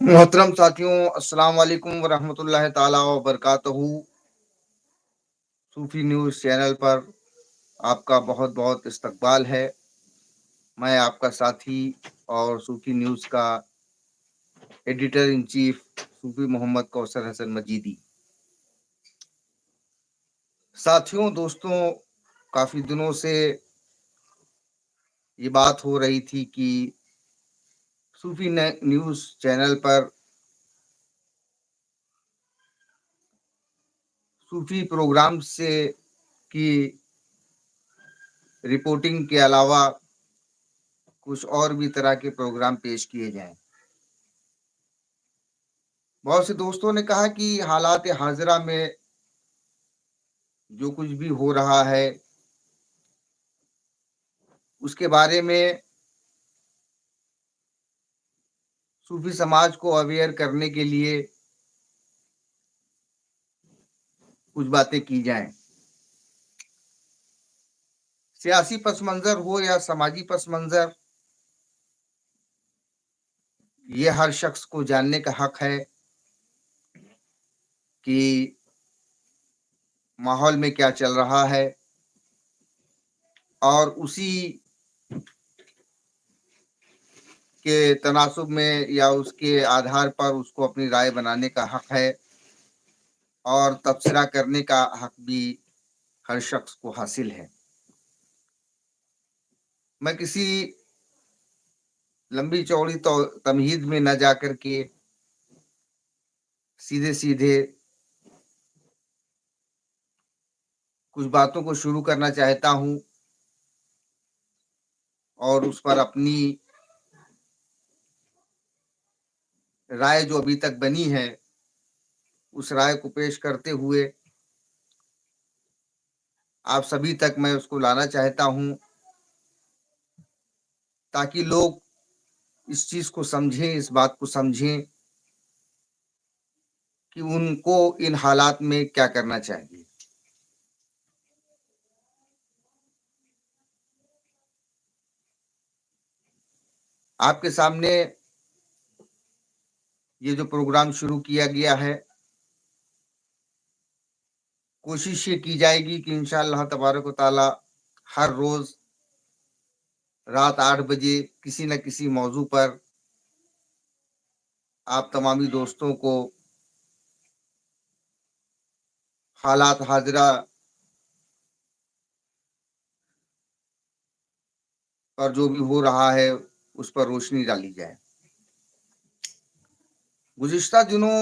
मोहतरम साथियों, अस्सलाम वालेकुम वरहमतुल्लाहि ताला व बरकातहू। सूफी न्यूज़ चैनल पर आपका बहुत बहुत इस्तकबाल है। मैं आपका साथी और सूफी न्यूज़ का editor in chief Sufi Mohammad Kausar Hasan Majidi. साथियों, दोस्तों, काफ़ी दिनों से ये बात हो रही थी कि सूफी न्यूज़ चैनल पर सूफी प्रोग्राम से की रिपोर्टिंग के अलावा कुछ और भी तरह के प्रोग्राम पेश किए जाएं। बहुत से दोस्तों ने कहा कि हालात हाजिरा में जो कुछ भी हो रहा है उसके बारे में सूफी समाज को अवेयर करने के लिए कुछ बातें की जाएं। सियासी पस मंजर हो या समाजी पस मंजर, ये हर शख्स को जानने का हक है कि माहौल में क्या चल रहा है, और उसी के तनासुब में या उसके आधार पर उसको अपनी राय बनाने का हक है, और तबसरा करने का हक भी हर शख्स को हासिल है। मैं किसी लंबी चौड़ी तो तमहीद में न जाकर के सीधे सीधे कुछ बातों को शुरू करना चाहता हूं, और उस पर अपनी राय जो अभी तक बनी है उस राय को पेश करते हुए आप सभी तक मैं उसको लाना चाहता हूं, ताकि लोग इस चीज को समझें, इस बात को समझें कि उनको इन हालात में क्या करना चाहिए। आपके सामने ये जो प्रोग्राम शुरू किया गया है, कोशिश ये की जाएगी कि इंशाअल्लाह तबारक व तआला हर रोज रात 8 बजे किसी न किसी मौजू पर आप तमामी दोस्तों को हालात हाजिरा पर जो भी हो रहा है उस पर रोशनी डाली जाए। गुज़िश्ता दिनों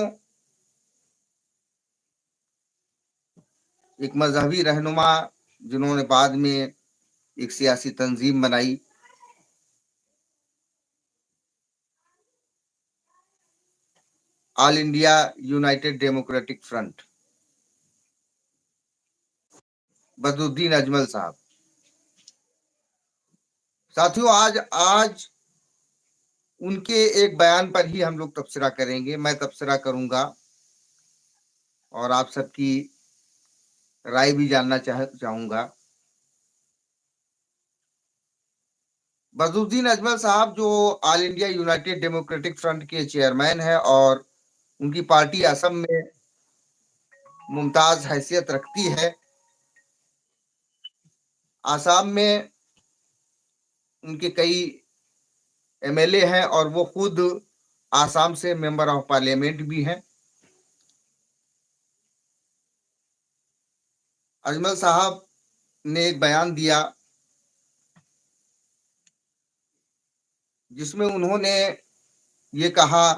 एक मजहबी रहनुमा, जिन्होंने बाद में एक सियासी तंजीम बनाई, all India United democratic front, Badruddin Ajmal साहब। साथियों, आज आज उनके एक बयान पर ही हम लोग तबसरा करेंगे, मैं तबसरा करूंगा और आप सबकी राय भी जानना चाहूंगा। बदरुद्दीन अजमल साहब जो all India United democratic front के चेयरमैन है, और उनकी पार्टी असम में मुमताज हैसियत रखती है। आसाम में उनके कई एमएलए हैं और वो खुद आसाम से मेंबर ऑफ पार्लियामेंट भी हैं। अजमल साहब ने एक बयान दिया जिसमें उन्होंने ये कहा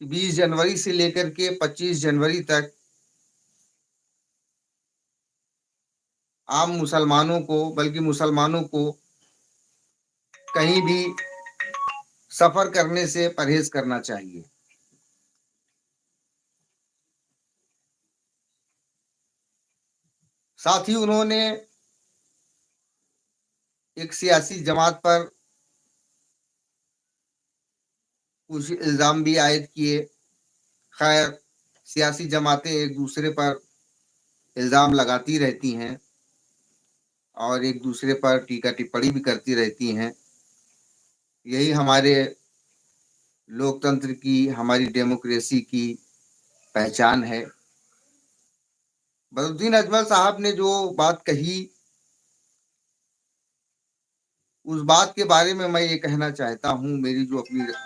कि 20 जनवरी से लेकर के 25 जनवरी तक आम मुसलमानों को, बल्कि मुसलमानों को कहीं भी सफर करने से परहेज करना चाहिए। साथ ही उन्होंने एक सियासी जमात पर कुछ इल्जाम भी आयद किए। खैर, सियासी जमातें एक दूसरे पर इल्जाम लगाती रहती हैं और एक दूसरे पर टीका टिप्पणी भी करती रहती हैं। यही हमारे लोकतंत्र की, हमारी डेमोक्रेसी की पहचान है। बदरुद्दीन अजमल साहब ने जो बात कही, उस बात के बारे में मैं ये कहना चाहता हूँ, मेरी जो अपनी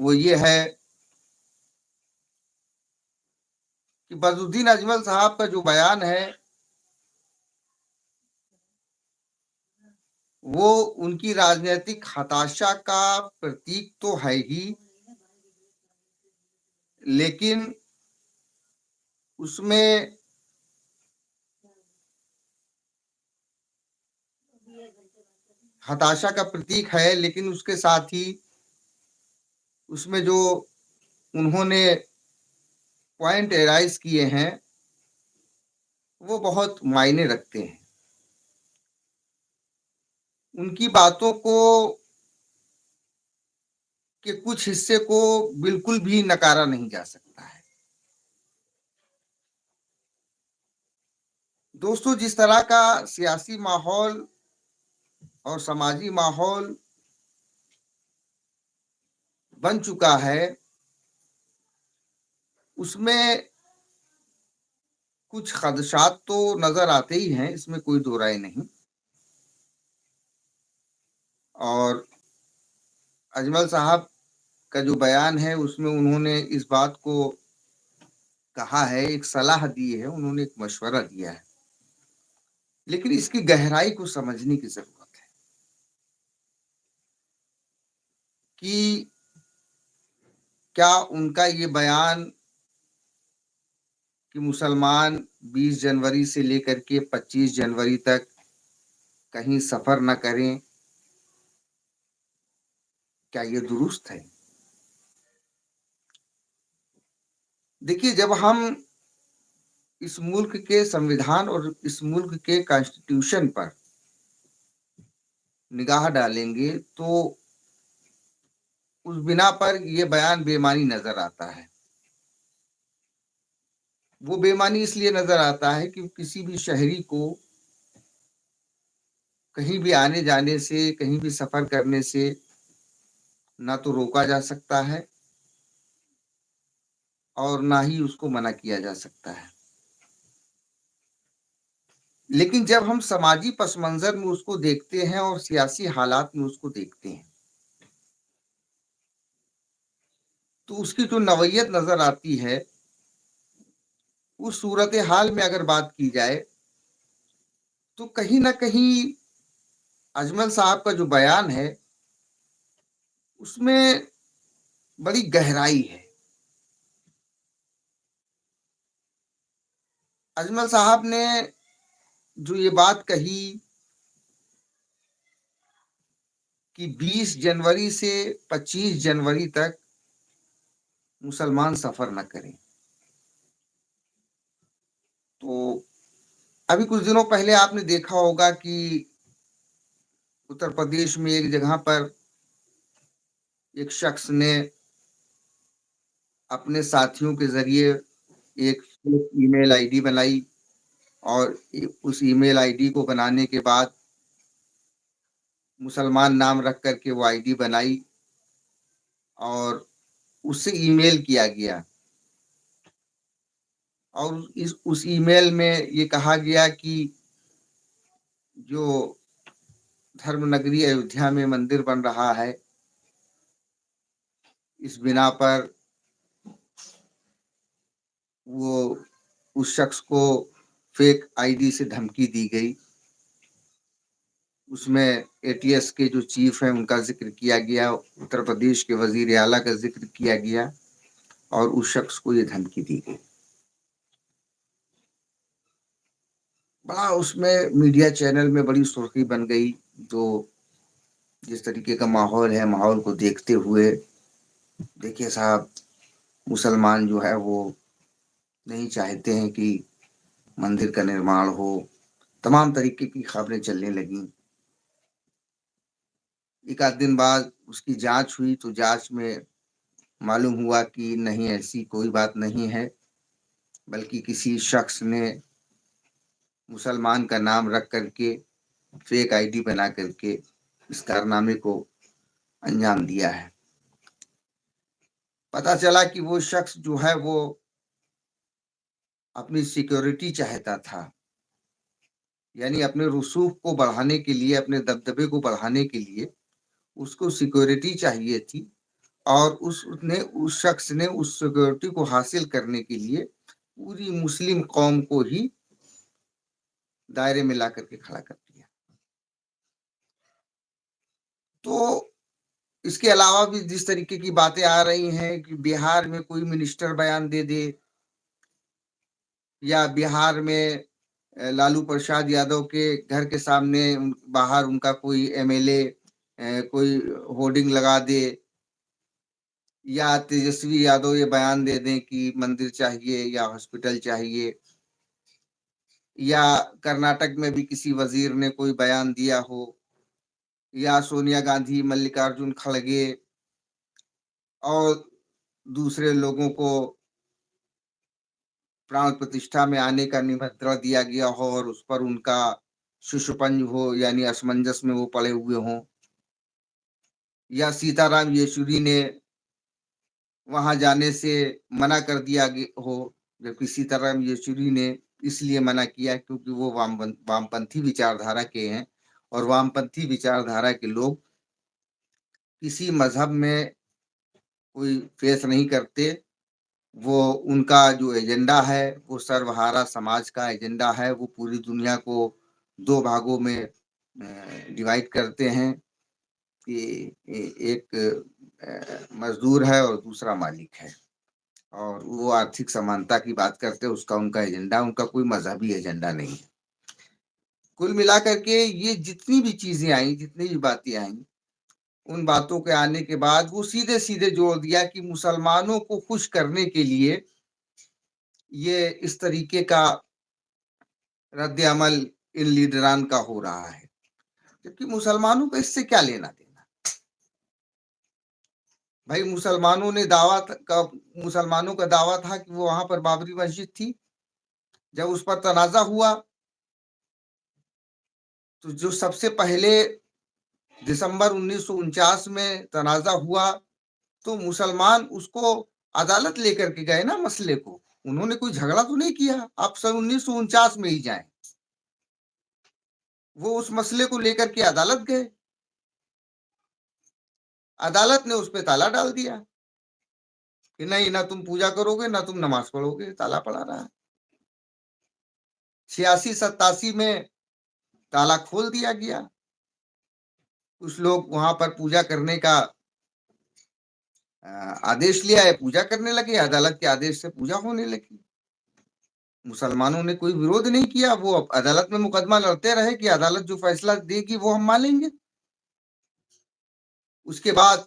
वो ये है कि बदरुद्दीन अजमल साहब का जो बयान है वो उनकी राजनीतिक हताशा का प्रतीक तो है ही, लेकिन उसमें हताशा का प्रतीक है, लेकिन उसके साथ ही उसमें जो उन्होंने पॉइंट एराइज किए हैं वो बहुत मायने रखते हैं। उनकी बातों को के कुछ हिस्से को बिल्कुल भी नकारा नहीं जा सकता है। दोस्तों, जिस तरह का सियासी माहौल और समाजी माहौल बन चुका है, उसमें कुछ खदशात तो नजर आते ही हैं, इसमें कोई दो राय नहीं। और अजमल साहब का जो बयान है उसमें उन्होंने इस बात को कहा है, एक सलाह दी है, उन्होंने एक मशवरा दिया है, लेकिन इसकी गहराई को समझने की जरूरत है कि क्या उनका ये बयान कि मुसलमान 20 जनवरी से लेकर के 25 जनवरी तक कहीं सफर न करें, क्या ये दुरुस्त है? देखिए, जब हम इस मुल्क के संविधान और इस मुल्क के कॉन्स्टिट्यूशन पर निगाह डालेंगे तो उस बिना पर यह बयान बेमानी नजर आता है। वो बेमानी इसलिए नजर आता है कि किसी भी शहरी को कहीं भी आने जाने से, कहीं भी सफर करने से ना तो रोका जा सकता है और ना ही उसको मना किया जा सकता है। लेकिन जब हम समाजी पस मंजर में उसको देखते हैं और सियासी हालात में उसको देखते हैं तो उसकी जो नवैयत नजर आती है, उस सूरत हाल में अगर बात की जाए तो कहीं ना कहीं अजमल साहब का जो बयान है उसमें बड़ी गहराई है। अजमल साहब ने जो ये बात कही कि 20 जनवरी से 25 जनवरी तक मुसलमान सफर न करें, तो अभी कुछ दिनों पहले आपने देखा होगा कि उत्तर प्रदेश में एक जगह पर एक शख्स ने अपने साथियों के जरिए एक ईमेल आईडी बनाई और उस ईमेल आईडी को बनाने के बाद मुसलमान नाम रख करके वो आईडी बनाई और उससे ईमेल किया गया और उस ईमेल में ये कहा गया कि जो धर्म नगरी अयोध्या में मंदिर बन रहा है, इस बिना पर वो उस शख्स को फेक आईडी से धमकी दी गई। उसमें एटीएस के जो चीफ हैं उनका जिक्र किया गया, उत्तर प्रदेश के वजीर आला का जिक्र किया गया और उस शख्स को ये धमकी दी गई। बड़ा उसमें मीडिया चैनल में बड़ी सुर्खी बन गई। जो जिस तरीके का माहौल है, माहौल को देखते हुए देखिए साहब, मुसलमान जो है वो नहीं चाहते हैं कि मंदिर का निर्माण हो। तमाम तरीके की खबरें चलने लगी। एक आध दिन बाद उसकी जांच हुई तो जांच में मालूम हुआ कि नहीं, ऐसी कोई बात नहीं है, बल्कि किसी शख्स ने मुसलमान का नाम रख करके फेक आईडी बना करके इस कारनामे को अंजाम दिया है। पता चला कि वो शख्स जो है वो अपनी सिक्योरिटी चाहता था, यानी अपने रसूख को बढ़ाने के लिए, अपने दबदबे को बढ़ाने के लिए उसको सिक्योरिटी चाहिए थी, और उस शख्स ने उस सिक्योरिटी को हासिल करने के लिए पूरी मुस्लिम कौम को ही दायरे में ला करके खड़ा कर दिया। तो इसके अलावा भी जिस तरीके की बातें आ रही हैं कि बिहार में कोई मिनिस्टर बयान दे दे, या बिहार में लालू प्रसाद यादव के घर के सामने बाहर उनका कोई एमएलए कोई होर्डिंग लगा दे, या तेजस्वी यादव ये बयान दे दें कि मंदिर चाहिए या हॉस्पिटल चाहिए, या कर्नाटक में भी किसी वजीर ने कोई बयान दिया हो, या सोनिया गांधी, मल्लिकार्जुन खड़गे और दूसरे लोगों को प्राण प्रतिष्ठा में आने का निमंत्रण दिया गया हो और उस पर उनका शिशुपंज हो, यानी असमंजस में वो पड़े हुए हों, या सीताराम येचुरी ने वहां जाने से मना कर दिया हो, जबकि सीताराम येचुरी ने इसलिए मना किया क्योंकि वो वामपंथी विचारधारा के हैं, और वामपंथी विचारधारा के लोग किसी मजहब में कोई फेस नहीं करते। वो उनका जो एजेंडा है वो सर्वहारा समाज का एजेंडा है। वो पूरी दुनिया को दो भागों में डिवाइड करते हैं कि एक मजदूर है और दूसरा मालिक है, और वो आर्थिक समानता की बात करते हैं। उसका उनका एजेंडा, उनका कोई मजहबी एजेंडा नहीं है। कुल मिलाकर के ये जितनी भी चीजें आई, जितनी भी बातें आई, उन बातों के आने के बाद वो सीधे सीधे जोड़ दिया कि मुसलमानों को खुश करने के लिए ये इस तरीके का रद्द अमल इन लीडरान का हो रहा है, जबकि मुसलमानों को इससे क्या लेना देना। भाई मुसलमानों का दावा था कि वो वहां पर बाबरी मस्जिद थी। जब उस पर तनाजा हुआ तो जो सबसे पहले दिसंबर 1949 में तनाजा हुआ, तो मुसलमान उसको अदालत लेकर के गए ना मसले को। उन्होंने कोई झगड़ा तो नहीं किया, आप सन 1949 में ही जाएं। वो उस मसले को लेकर के अदालत गए, अदालत ने उस पर ताला डाल दिया कि नहीं, ना तुम पूजा करोगे ना तुम नमाज पढ़ोगे, ताला पड़ा रहा। 86-87 में ताला खोल दिया गया। कुछ लोग वहां पर पूजा करने का आदेश लिया है, पूजा करने लगे, अदालत के आदेश से पूजा होने लगी। मुसलमानों ने कोई विरोध नहीं किया, वो अदालत में मुकदमा लड़ते रहे कि अदालत जो फैसला देगी वो हम मानेंगे। उसके बाद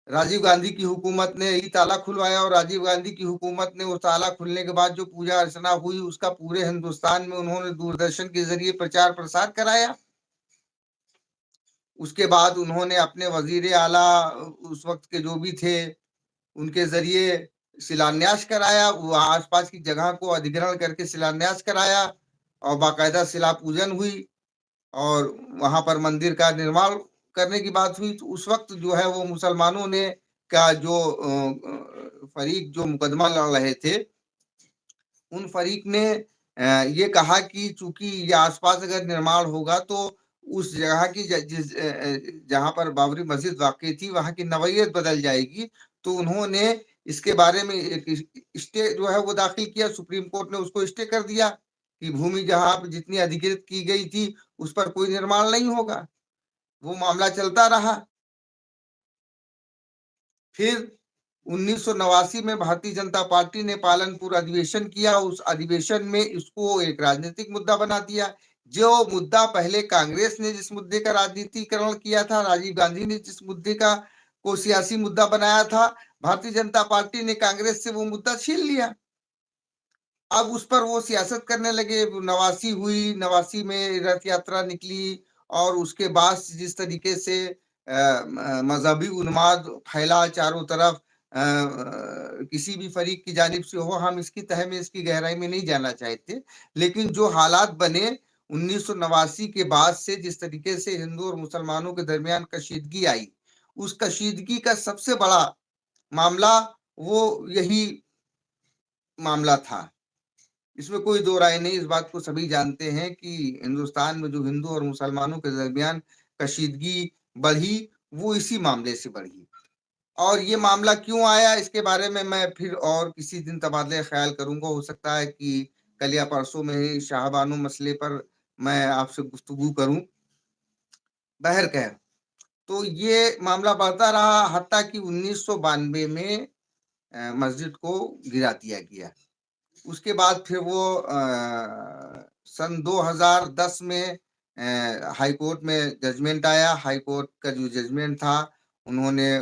राजीव गांधी की हुकूमत ने ही ताला खुलवाया, और राजीव गांधी की हुकूमत ने वो ताला खुलने के बाद जो पूजा अर्चना हुई उसका पूरे हिंदुस्तान में उन्होंने दूरदर्शन के जरिए प्रचार प्रसार कराया। उसके बाद उन्होंने अपने वजीर आला उस वक्त के जो भी थे उनके जरिए शिलान्यास कराया, वहां आसपास की जगह को अधिग्रहण करके शिलान्यास कराया, और बाकायदा शिला पूजन हुई, और वहां पर मंदिर का निर्माण करने की बात हुई। तो उस वक्त जो है वो मुसलमानों ने का जो फरीक जो मुकदमा लड़ रहे थे, उन फरीक ने ये कहा कि चूंकि ये आसपास अगर निर्माण होगा तो उस जगह की जहां पर बाबरी मस्जिद वाकई थी वहां की नवैयत बदल जाएगी। तो उन्होंने इसके बारे में एक स्टे जो है वो दाखिल किया, सुप्रीम कोर्ट ने उसको स्टे कर दिया कि भूमि जहां पर जितनी अधिकृत की गई थी उस पर कोई निर्माण नहीं होगा। वो मामला चलता रहा। फिर 1989 में भारतीय जनता पार्टी ने पालनपुर अधिवेशन किया। उस अधिवेशन में इसको एक राजनीतिक मुद्दा बना दिया। जो मुद्दा पहले कांग्रेस ने जिस मुद्दे का राजनीतिकरण किया था, राजीव गांधी ने जिस मुद्दे का को सियासी मुद्दा बनाया था, भारतीय जनता पार्टी ने कांग्रेस से वो मुद्दा छीन लिया। अब उस पर वो सियासत करने लगे। नवासी हुई, नवासी में रथ यात्रा निकली, और उसके बाद जिस तरीके से मजहबी उन्माद फैला चारों तरफ, किसी भी फरीक की जानिब से हो, हम इसकी तह में, इसकी गहराई में नहीं जाना चाहते, लेकिन जो हालात बने 1989 के बाद से जिस तरीके से हिंदू और मुसलमानों के दरमियान कशीदगी आई, उस कशीदगी का सबसे बड़ा मामला वो यही मामला था। इसमें कोई दो राय नहीं, इस बात को सभी जानते हैं कि हिंदुस्तान में जो हिंदू और मुसलमानों के दरमियान कशीदगी बढ़ी, वो इसी मामले से बढ़ी। और ये मामला क्यों आया, इसके बारे में मैं फिर और किसी दिन तबादले ख्याल करूंगा। हो सकता है कि कल या परसों में ही शाहबानो मसले पर मैं आपसे गुफ्तगू करूं। बहरकैफ, तो ये मामला बढ़ता रहा, हत्ता कि 1992 में मस्जिद को गिरा दिया गया। उसके बाद फिर वो सन 2010 में हाई कोर्ट में जजमेंट आया। हाई कोर्ट का जो जजमेंट था, उन्होंने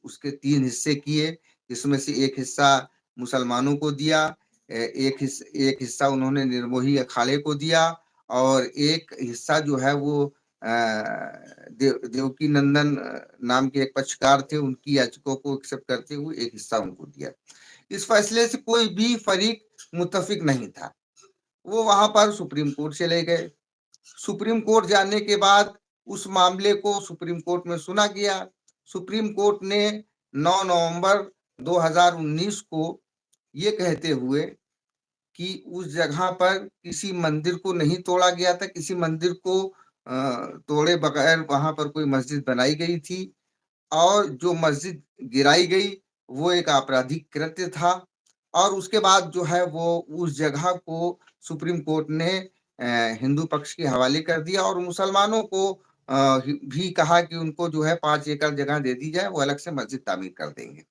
उसके 3 हिस्से किए, जिसमें से एक हिस्सा मुसलमानों को दिया, एक हिस्सा उन्होंने निर्मोही अखाड़े को दिया, और एक हिस्सा जो है वो देवकी नंदन नाम के एक पक्षकार थे, उनकी याचिकाओं को एक्सेप्ट करते हुए एक हिस्सा उनको दिया। इस फैसले से कोई भी फरीक मुत्तफिक नहीं था। वो वहां पर सुप्रीम कोर्ट चले गए। सुप्रीम कोर्ट जाने के बाद उस मामले को सुप्रीम कोर्ट में सुना गया। सुप्रीम कोर्ट ने 9 नवंबर 2019 को ये कहते हुए कि उस जगह पर किसी मंदिर को नहीं तोड़ा गया था, किसी मंदिर को तोड़े बगैर वहां पर कोई मस्जिद बनाई गई थी, और जो मस्जिद गिराई गई वो एक आपराधिक कृत्य था। और उसके बाद जो है वो उस जगह को सुप्रीम कोर्ट ने हिंदू पक्ष के हवाले कर दिया, और मुसलमानों को भी कहा कि उनको जो है 5 एकड़ जगह दे दी जाए, वो अलग से मस्जिद तामीर कर देंगे।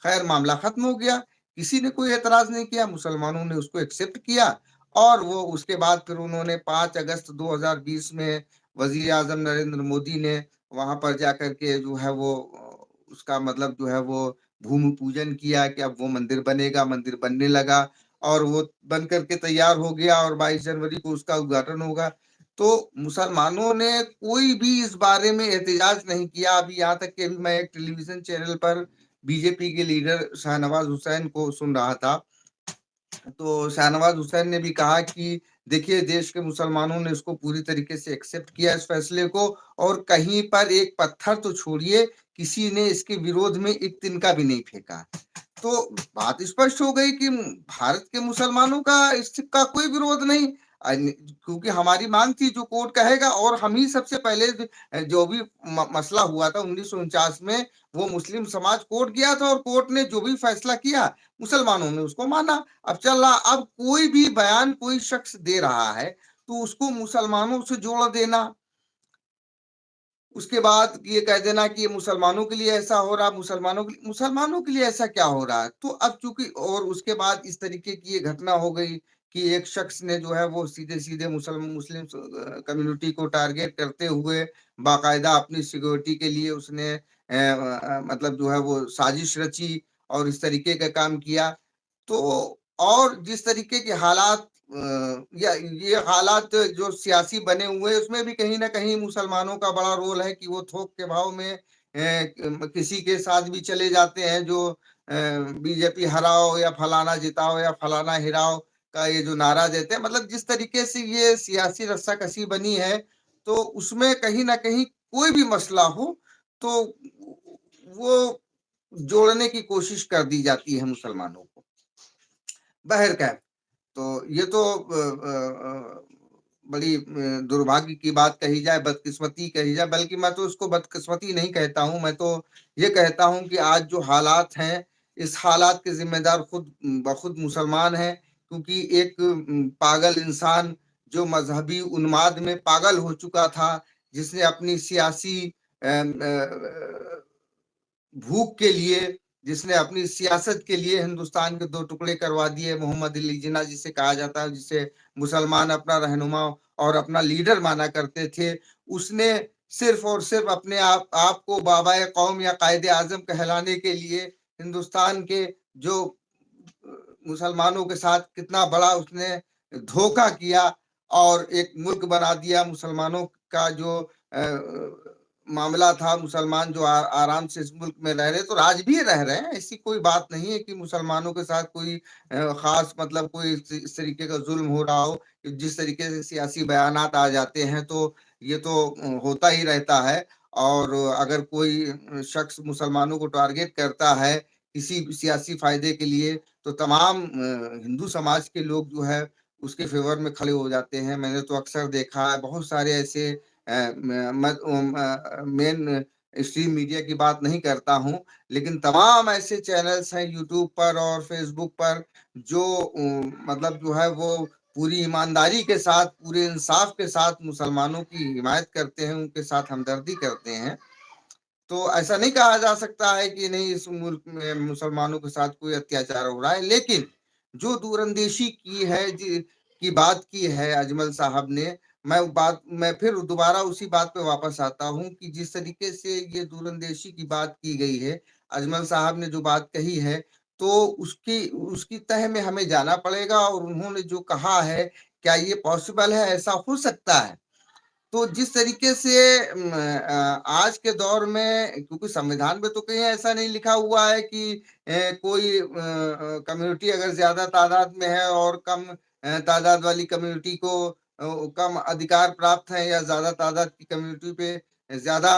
खैर, मामला खत्म हो गया, किसी ने कोई एतराज नहीं किया, मुसलमानों ने उसको एक्सेप्ट किया। और वो उसके बाद फिर उन्होंने 5 अगस्त 2020 में वजीर आजम नरेंद्र मोदी ने वहां पर जाकर के जो है वो उसका मतलब जो है वो भूमि पूजन किया कि अब वो मंदिर बनेगा। मंदिर बनने लगा और वो बन करके तैयार हो गया, और 22 जनवरी को उसका उद्घाटन होगा। तो मुसलमानों ने कोई भी इस बारे में एहतजाज नहीं किया। अभी यहाँ तक कि अभी मैं एक टेलीविजन चैनल पर बीजेपी के लीडर शाहनवाज हुसैन को सुन रहा था, तो शाहनवाज हुसैन ने भी कहा कि देखिए, देश के मुसलमानों ने इसको पूरी तरीके से एक्सेप्ट किया इस फैसले को, और कहीं पर एक पत्थर तो छोड़िए, किसी ने इसके विरोध में एक तिनका भी नहीं फेंका। तो बात स्पष्ट हो गई कि भारत के मुसलमानों का इसका कोई विरोध नहीं, क्योंकि हमारी मांग थी जो कोर्ट कहेगा। और हम ही सबसे पहले जो भी मसला हुआ था 1949 में, वो मुस्लिम समाज कोर्ट गया था, और कोर्ट ने जो भी फैसला किया मुसलमानों ने उसको माना। अब चल रहा, अब कोई भी बयान कोई शख्स दे रहा है तो उसको मुसलमानों से जोड़ देना, उसके बाद ये कह देना कि ये मुसलमानों के लिए ऐसा हो रहा, मुसलमानों के लिए ऐसा क्या हो रहा है। तो अब चूंकि, और उसके बाद इस तरीके की ये घटना हो गई कि एक शख्स ने जो है वो सीधे सीधे मुस्लिम कम्युनिटी को टारगेट करते हुए बाकायदा अपनी सिक्योरिटी के लिए उसने मतलब जो है वो साजिश रची और इस तरीके का काम किया। तो और जिस तरीके के हालात या ये हालात जो सियासी बने हुए, उसमें भी कहीं ना कहीं मुसलमानों का बड़ा रोल है कि वो थोक के भाव में किसी के साथ भी चले जाते हैं, जो बीजेपी हराओ या फलाना जिताओ या फलाना हिराओ का ये जो नारा देते हैं, मतलब जिस तरीके से ये सियासी रस्साकसी बनी है, तो उसमें कहीं ना कहीं कोई भी मसला हो तो वो जोड़ने की कोशिश कर दी जाती है मुसलमानों को। बहरकैफ, तो ये तो बड़ी दुर्भाग्य की बात कही जाए, बदकिस्मती कही जाए, बल्कि मैं तो उसको बदकिस्मती नहीं कहता हूं, मैं तो ये कहता हूं कि आज जो हालात हैं, इस हालात के जिम्मेदार खुद बखुद मुसलमान हैं। क्योंकि एक पागल इंसान जो मजहबी उन्माद में पागल हो चुका था, जिसने अपनी सियासी भूख के लिए, जिसने अपनी सियासत के लिए हिंदुस्तान के 2 टुकड़े करवा दिए, मोहम्मद अली जिन्ना जिसे कहा जाता है, जिसे मुसलमान अपना रहनुमा और अपना लीडर माना करते थे, उसने सिर्फ और सिर्फ अपने आप को बाबाए कौम या कायदे आजम कहलाने के लिए हिंदुस्तान के जो मुसलमानों के साथ कितना बड़ा उसने धोखा किया, और एक मुल्क बना दिया मुसलमानों का जो मामला था, मुसलमान जो आराम से इस मुल्क में रह रहे, तो आज भी रह रहे हैं। ऐसी कोई बात नहीं है कि मुसलमानों के साथ कोई खास मतलब कोई इस तरीके का जुल्म हो रहा हो। जिस तरीके से सियासी बयानात आ जाते हैं तो ये तो होता ही रहता है। और अगर कोई शख्स मुसलमानों को टारगेट करता है किसी सियासी फायदे के लिए, तो तमाम हिंदू समाज के लोग जो है उसके फेवर में खड़े हो जाते हैं। मैंने तो अक्सर देखा है, बहुत सारे ऐसे मेन स्ट्रीम मीडिया की बात नहीं करता हूँ, लेकिन तमाम ऐसे चैनल्स हैं यूट्यूब पर और फेसबुक पर जो मतलब जो है वो पूरी ईमानदारी के साथ, पूरे इंसाफ के साथ मुसलमानों की हिमायत करते हैं, उनके साथ हमदर्दी करते हैं। तो ऐसा नहीं कहा जा सकता है कि नहीं इस मुल्क में मुसलमानों के साथ कोई अत्याचार हो रहा है, लेकिन जो दूरंदेशी की है की बात की है अजमल साहब ने, मैं फिर दोबारा उसी बात पे वापस आता हूँ कि जिस तरीके से ये दूरंदेशी की बात की गई है, अजमल साहब ने जो बात कही है, तो उसकी उसकी तह में हमें जाना पड़ेगा और उन्होंने जो कहा है, क्या ये पॉसिबल है, ऐसा हो सकता है? तो जिस तरीके से आज के दौर में, क्योंकि संविधान में तो कहीं ऐसा नहीं लिखा हुआ है कि कोई कम्युनिटी अगर ज्यादा तादाद में है और कम तादाद वाली कम्युनिटी को कम अधिकार प्राप्त है, या ज्यादा तादाद की कम्युनिटी पे ज्यादा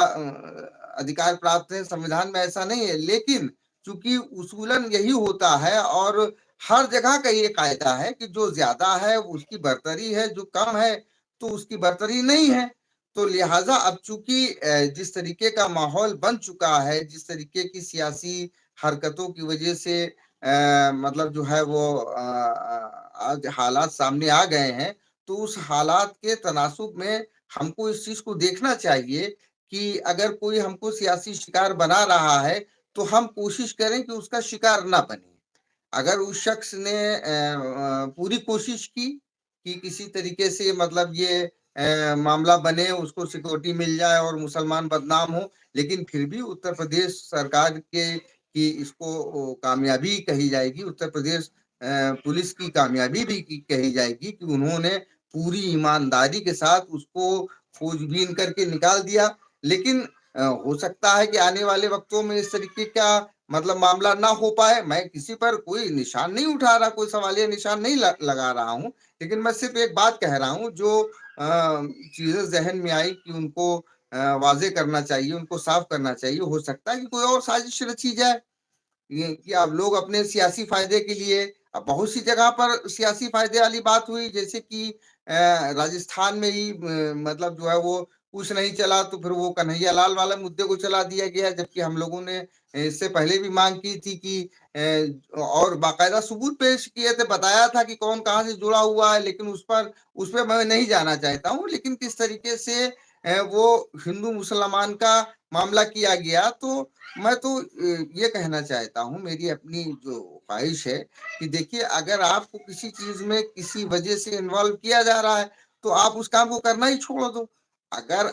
अधिकार प्राप्त है, संविधान में ऐसा नहीं है। लेकिन चूंकि उसूलन यही होता है और हर जगह का ये कायदा है कि जो ज्यादा है उसकी बरतरी है, जो कम है तो उसकी बरतरी नहीं है। तो लिहाजा अब चूंकि जिस तरीके का माहौल बन चुका है, जिस तरीके की सियासी हरकतों की वजह से मतलब जो है वो आज हालात सामने आ गए हैं, तो उस हालात के तनासुब में हमको इस चीज को देखना चाहिए कि अगर कोई हमको सियासी शिकार बना रहा है, तो हम कोशिश करें कि उसका शिकार ना बने। अगर उस शख्स ने पूरी कोशिश की कि किसी तरीके से मतलब ये मामला बने, उसको सिक्योरिटी मिल जाए और मुसलमान बदनाम हो, लेकिन फिर भी उत्तर प्रदेश सरकार के की इसको कामयाबी कही जाएगी, उत्तर प्रदेश पुलिस की कामयाबी भी कही जाएगी कि उन्होंने पूरी ईमानदारी के साथ उसको खोजबीन करके निकाल दिया। लेकिन हो सकता है कि आने वाले वक्तों में इस तरीके का मतलब मामला ना हो पाए। मैं किसी पर कोई निशान नहीं उठा रहा, कोई सवालिया निशान नहीं लगा रहा हूँ, लेकिन मैं सिर्फ एक बात कह रहा हूँ जो चीजें जहन में आई कि उनको वाजे करना चाहिए, उनको साफ करना चाहिए। हो सकता है कि कोई और साजिश रची जाए, ये कि अब लोग अपने सियासी फायदे के लिए, अब बहुत सी जगह पर सियासी फायदे वाली बात हुई, जैसे कि राजस्थान में ही मतलब जो है वो कुछ नहीं चला तो फिर वो कन्हैया लाल वाला मुद्दे को चला दिया गया, जबकि हम लोगों ने इससे पहले भी मांग की थी कि और बाकायदा सबूत पेश किए थे, बताया था कि कौन कहाँ से जुड़ा हुआ है, लेकिन उस पर मैं नहीं जाना चाहता हूँ। लेकिन किस तरीके से वो हिंदू मुसलमान का मामला किया गया, तो मैं तो ये कहना चाहता हूँ, मेरी अपनी जो ख्वाहिश है कि देखिए, अगर आपको किसी चीज में किसी वजह से इन्वॉल्व किया जा रहा है, तो आप उस काम को करना ही छोड़ दो। अगर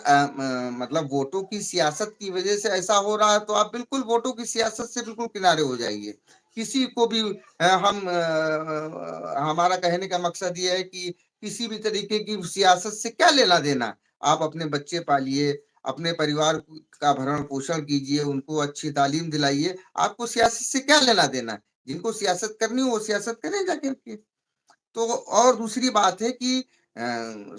मतलब वोटों की सियासत की वजह से ऐसा हो रहा है, तो आप बिल्कुल वोटों की सियासत से बिल्कुल किनारे हो जाइए। किसी को भी हमारा कहने का मकसद ये है कि किसी भी तरीके की सियासत से क्या लेना देना। आप अपने बच्चे पालिए, अपने परिवार का भरण पोषण कीजिए, उनको अच्छी तालीम दिलाइए, आपको सियासत से क्या लेना देना। जिनको सियासत करनी हो वो सियासत करें जाके। तो और दूसरी बात है कि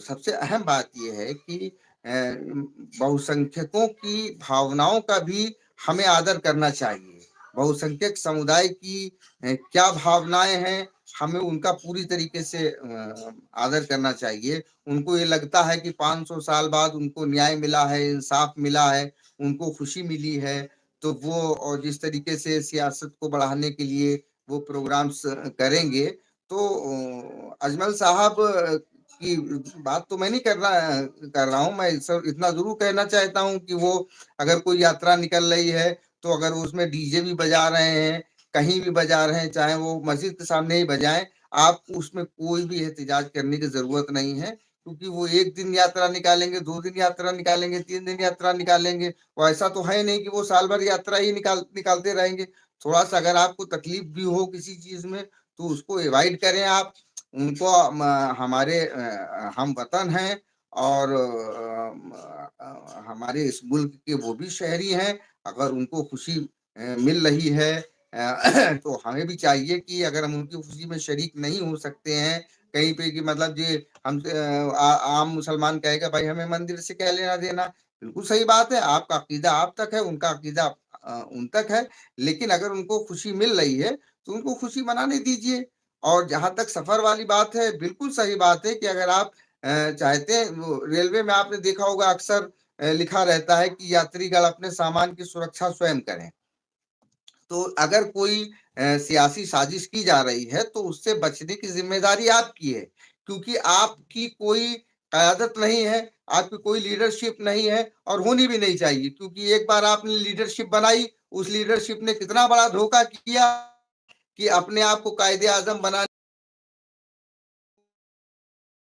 सबसे अहम बात यह है कि बहुसंख्यकों की भावनाओं का भी हमें आदर करना चाहिए। बहुसंख्यक समुदाय की क्या भावनाएं हैं, हमें उनका पूरी तरीके से आदर करना चाहिए। उनको ये लगता है कि 500 साल बाद उनको न्याय मिला है, इंसाफ मिला है, उनको खुशी मिली है, तो वो और जिस तरीके से सियासत को बढ़ाने के लिए वो प्रोग्राम्स करेंगे, तो अजमल साहब की बात तो मैं नहीं कर रहा हूँ। मैं सर इतना जरूर कहना चाहता हूँ कि वो अगर कोई यात्रा निकल रही है, तो अगर उसमें डीजे भी बजा रहे हैं, कहीं भी बजा रहे हैं, चाहे वो मस्जिद के सामने ही बजाएं, आप उसमें कोई भी एहतजाज करने की जरूरत नहीं है। क्योंकि वो 1 दिन यात्रा निकालेंगे, 2 दिन यात्रा निकालेंगे, 3 दिन यात्रा निकालेंगे, वो ऐसा तो है नहीं कि वो साल भर यात्रा ही निकालते रहेंगे। थोड़ा सा अगर आपको तकलीफ भी हो किसी चीज में, तो उसको अवॉइड करें आप। उनको हमारे हम वतन हैं, और हमारे इस मुल्क के वो भी शहरी हैं, अगर उनको खुशी मिल रही है तो हमें भी चाहिए कि अगर हम उनकी खुशी में शरीक नहीं हो सकते हैं कहीं पे कि मतलब ये हम आम मुसलमान कहेगा भाई हमें मंदिर से क्या लेना देना। बिल्कुल सही बात है, आपका अकीदा आप तक है, उनका अकीदा उन तक है, लेकिन अगर उनको खुशी मिल रही है तो उनको खुशी मनाने दीजिए। और जहाँ तक सफर वाली बात है, बिल्कुल सही बात है कि अगर आप चाहते हैं, वो रेलवे में आपने देखा होगा अक्सर लिखा रहता है कि यात्रीगण अपने सामान की सुरक्षा स्वयं करें। तो अगर कोई सियासी साजिश की जा रही है तो उससे बचने की जिम्मेदारी आपकी है, क्योंकि आपकी कोई क़यादत नहीं है, आपकी कोई लीडरशिप नहीं है और होनी भी नहीं चाहिए, क्योंकि एक बार आपने लीडरशिप बनाई, उस लीडरशिप ने कितना बड़ा धोखा किया कि अपने आप को कायदे-आज़म बना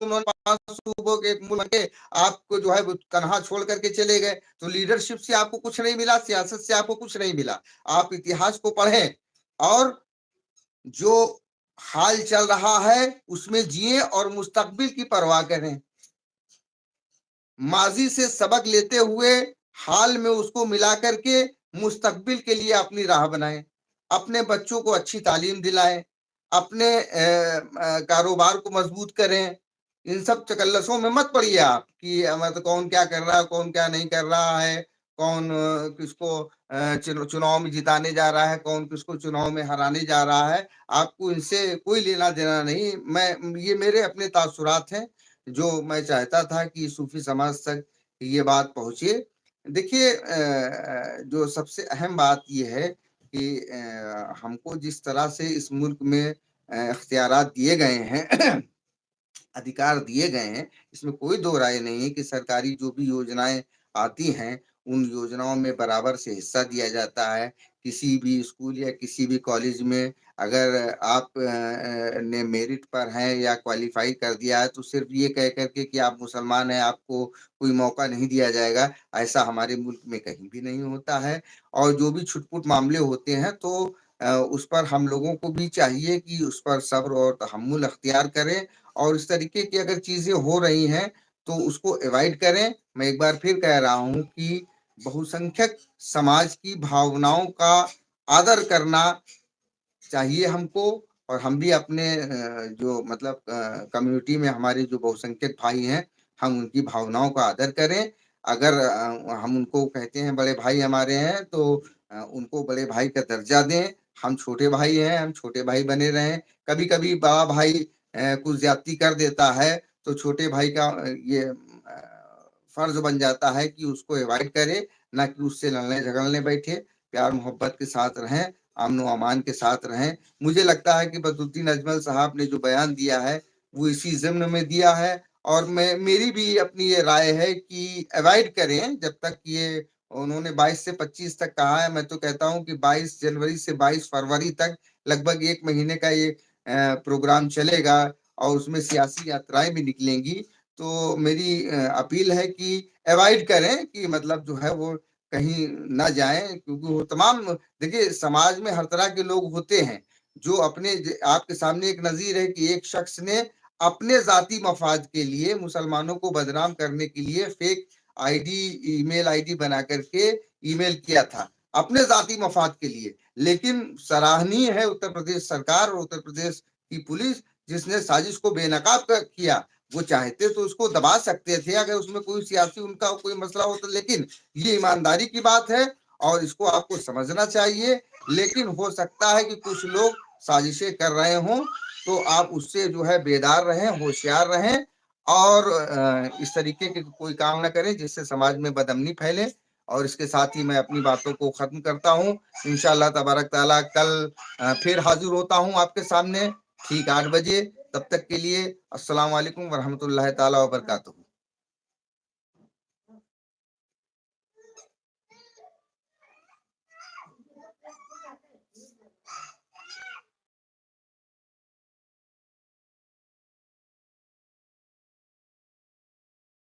उन्होंने 5 सूबों के एक मुल्क के आपको जो है वो तनहा छोड़ करके चले गए। तो लीडरशिप से आपको कुछ नहीं मिला, सियासत से आपको कुछ नहीं मिला। आप इतिहास को पढ़ें और जो हाल चल रहा है उसमें जिए और मुस्तकबिल की परवाह करें। माजी से सबक लेते हुए हाल में उसको मिला करके मुस्तकबिल के लिए अपनी राह बनाएं, अपने बच्चों को अच्छी तालीम दिलाएं, अपने कारोबार को मजबूत करें। इन सब चकल्लसों में मत पड़िए आप कि मतलब कौन क्या कर रहा है, कौन क्या नहीं कर रहा है, कौन किसको चुनाव में जिताने जा रहा है, कौन किसको चुनाव में हराने जा रहा है। आपको इनसे कोई लेना देना नहीं। मैं ये मेरे अपने तासुरात हैं जो मैं चाहता था कि सूफी समाज तक ये बात पहुँचे। देखिए जो सबसे अहम बात ये है कि हमको जिस तरह से इस मुल्क में इख्तियारात दिए गए हैं अधिकार दिए गए हैं, इसमें कोई दो राय नहीं है कि सरकारी जो भी योजनाएँ आती हैं, उन योजनाओं में बराबर से हिस्सा दिया जाता है। किसी भी स्कूल या किसी भी कॉलेज में अगर आप ने मेरिट पर हैं या क्वालीफ़ाई कर दिया है, तो सिर्फ़ ये कह कर के कि आप मुसलमान हैं, आपको कोई मौका नहीं दिया जाएगा, ऐसा हमारे मुल्क में कहीं भी नहीं होता है। और जो भी छुट-पुट मामले होते हैं, तो उस पर हम लोगों को भी चाहिए कि उस पर सब्र और तहम्मुल अख्तियार करें और इस तरीके की अगर चीज़ें हो रही हैं, तो उसको अवॉइड करें। मैं एक बार फिर कह रहा हूँ कि बहुसंख्यक समाज की भावनाओं का आदर करना चाहिए हमको और हम भी अपने जो मतलब कम्युनिटी में हमारे जो बहुसंख्यक भाई हैं, हम उनकी भावनाओं का आदर करें। अगर हम उनको कहते हैं बड़े भाई हमारे हैं, तो उनको बड़े भाई का दर्जा दें। हम छोटे भाई हैं, हम छोटे भाई बने रहें। कभी-कभी बड़ा भाई कुछ ज़्यादती कर देता है, तो छोटे भाई का ये फ़र्ज़ बन जाता है कि उसको अवॉइड करे, ना कि उससे लड़ने-झगड़ने बैठे। प्यार-मोहब्बत के साथ रहें, अमन-ओ-अमान के साथ रहें। मुझे लगता है कि बदरुद्दीन अजमल साहब ने जो बयान दिया है, वो इसी ज़िम्न में दिया है और मैं मेरी भी अपनी ये राय है कि अवॉइड करें जब तक ये उन्होंने 22 से 25 तक कहा है। मैं तो कहता हूँ कि 22 जनवरी से 22 फरवरी तक लगभग 1 महीने का ये प्रोग्राम चलेगा और उसमें सियासी यात्राएँ भी निकलेंगी। तो मेरी अपील है कि अवॉइड करें कि मतलब जो है वो कहीं ना जाएँ क्योंकि वो तमाम देखिए समाज में हर तरह के लोग होते हैं, जो अपने आपके सामने एक नज़ीर है कि एक शख्स ने अपने ज़ाती मफ़ाद के लिए मुसलमानों को बदनाम करने के लिए फ़ेक आईडी ईमेल आईडी बना कर के ईमेल किया था, अपने ज़ाती मफ़ाद के लिए। लेकिन सराहनीय है उत्तर प्रदेश सरकार और उत्तर प्रदेश की पुलिस जिसने साजिश को बेनकाब किया। वो चाहते तो उसको दबा सकते थे अगर उसमें कोई सियासी उनका कोई मसला हो तो, लेकिन ये ईमानदारी की बात है और इसको आपको समझना चाहिए। लेकिन हो सकता है कि कुछ लोग साजिशें कर रहे हों, तो आप उससे जो है बेदार रहें, होशियार रहें और इस तरीके के कोई काम ना करें जिससे समाज में बदअमनी फैले। और इसके साथ ही मैं अपनी बातों को ख़त्म करता हूँ। इंशाअल्लाह तबारक तआला कल फिर हाज़िर होता हूँ आपके सामने ठीक 8 बजे। तब तक के लिए अस्सलाम वालेकुम व रहमतुल्लाहि तआला व बरकातहू।